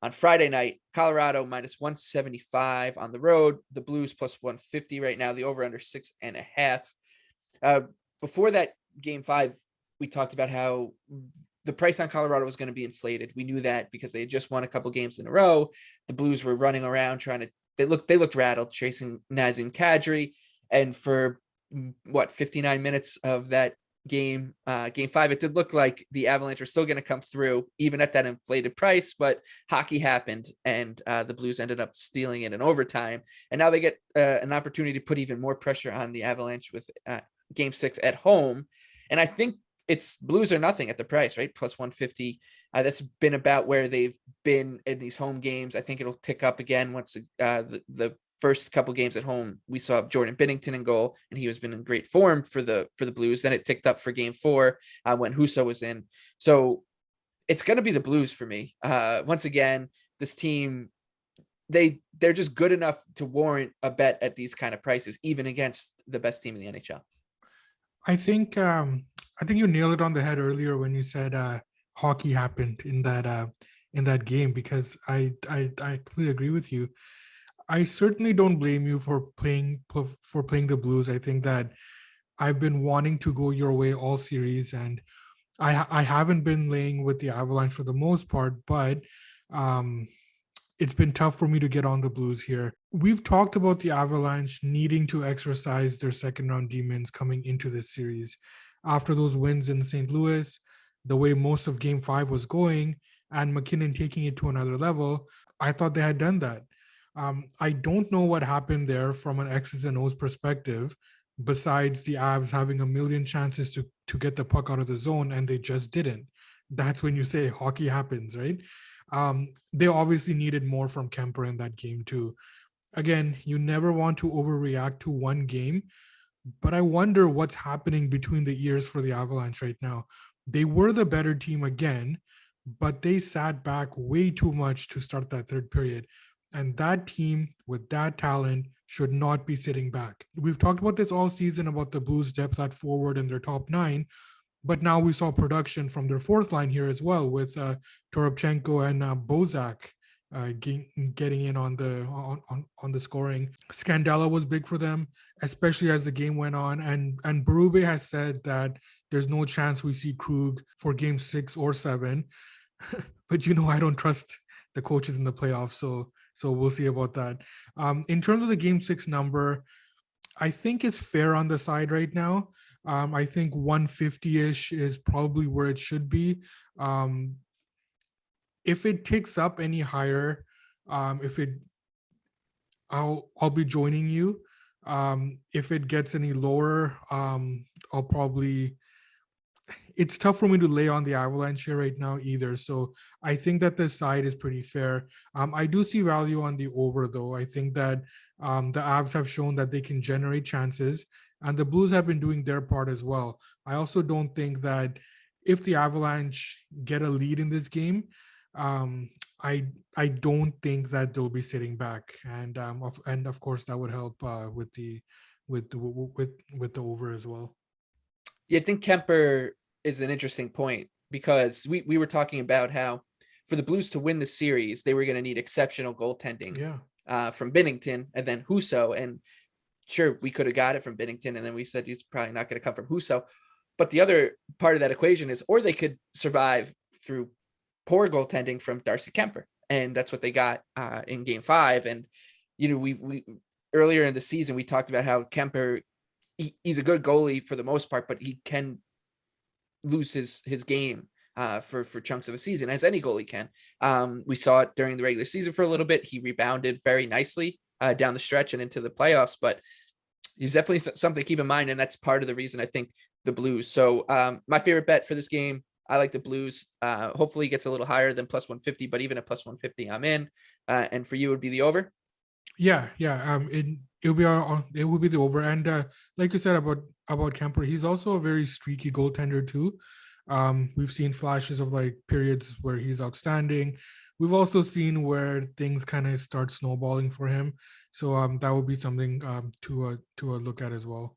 On Friday night, Colorado minus 175 on the road. The Blues plus 150 right now. The over under 6.5. Uh, Before that game 5, we talked about how the price on Colorado was going to be inflated. We knew that because they had just won a couple games in a row. The Blues were running around trying to. They looked rattled, chasing Nazem Kadri, and for 59 minutes of that game 5, it did look like the Avalanche were still going to come through even at that inflated price, but hockey happened, and the Blues ended up stealing it in overtime, and now they get an opportunity to put even more pressure on the Avalanche with game 6 at home. And I think it's Blues or nothing at the price, right? Plus 150. That's been about where they've been in these home games. I think it'll tick up again once the first couple games at home, we saw Jordan Binnington in goal, and he has been in great form for the Blues. Then it ticked up for game 4 when Husso was in. So it's going to be the Blues for me. Once again, this team, they're just good enough to warrant a bet at these kind of prices, even against the best team in the NHL. I think you nailed it on the head earlier when you said hockey happened in that game, because I completely agree with you. I certainly don't blame you for playing the Blues. I think that I've been wanting to go your way all series, and I haven't been laying with the Avalanche for the most part, but it's been tough for me to get on the Blues here. We've talked about the Avalanche needing to exercise their second round demons coming into this series. After those wins in St. Louis, the way most of game 5 was going, and McKinnon taking it to another level, I thought they had done that. I don't know what happened there from an X's and O's perspective, besides the Avs having a million chances to get the puck out of the zone, and they just didn't. That's when you say hockey happens, right? They obviously needed more from Kemper in that game too. Again, you never want to overreact to one game, but I wonder what's happening between the ears for the Avalanche right now. They were the better team again, but they sat back way too much to start that third period. And that team with that talent should not be sitting back. We've talked about this all season about the Blues' depth at forward in their top 9, but now we saw production from their fourth line here as well, with Toropchenko and Bozak getting in on the scoring. Scandella was big for them, especially as the game went on. And Berube has said that there's no chance we see Krug for game 6 or 7. But I don't trust the coaches in the playoffs, so we'll see about that. In terms of the game 6 number, I think it's fair on the side right now. I think 150-ish is probably where it should be. If it ticks up any higher, I'll be joining you. If it gets any lower, I'll probably. It's tough for me to lay on the Avalanche here right now either. So I think that this side is pretty fair. I do see value on the over, though. I think that the Avs have shown that they can generate chances, and the Blues have been doing their part as well. I also don't think that if the Avalanche get a lead in this game, I don't think that they'll be sitting back, and of course that would help with the over as well. Yeah, I think Kemper is an interesting point, because we were talking about how for the Blues to win the series, they were going to need exceptional goaltending from Binnington and then Husso. And sure, we could have got it from Binnington, and then we said he's probably not going to come from Husso. But the other part of that equation is, or they could survive through poor goaltending from Darcy Kemper. And that's what they got in game 5. And, we earlier in the season, we talked about how Kemper, he's a good goalie for the most part, but he can lose his game for chunks of a season, as any goalie can. We saw it during the regular season for a little bit. He rebounded very nicely down the stretch and into the playoffs, but he's definitely something to keep in mind, and that's part of the reason I think the Blues. So my favorite bet for this game, I like the Blues. Hopefully it gets a little higher than plus 150, but even at plus 150, I'm in. And for you, it would be the over? Yeah. It will be the over. And like you said about Kemper, he's also a very streaky goaltender too. We've seen flashes of like periods where he's outstanding. We've also seen where things kind of start snowballing for him. So that would be something to look at as well.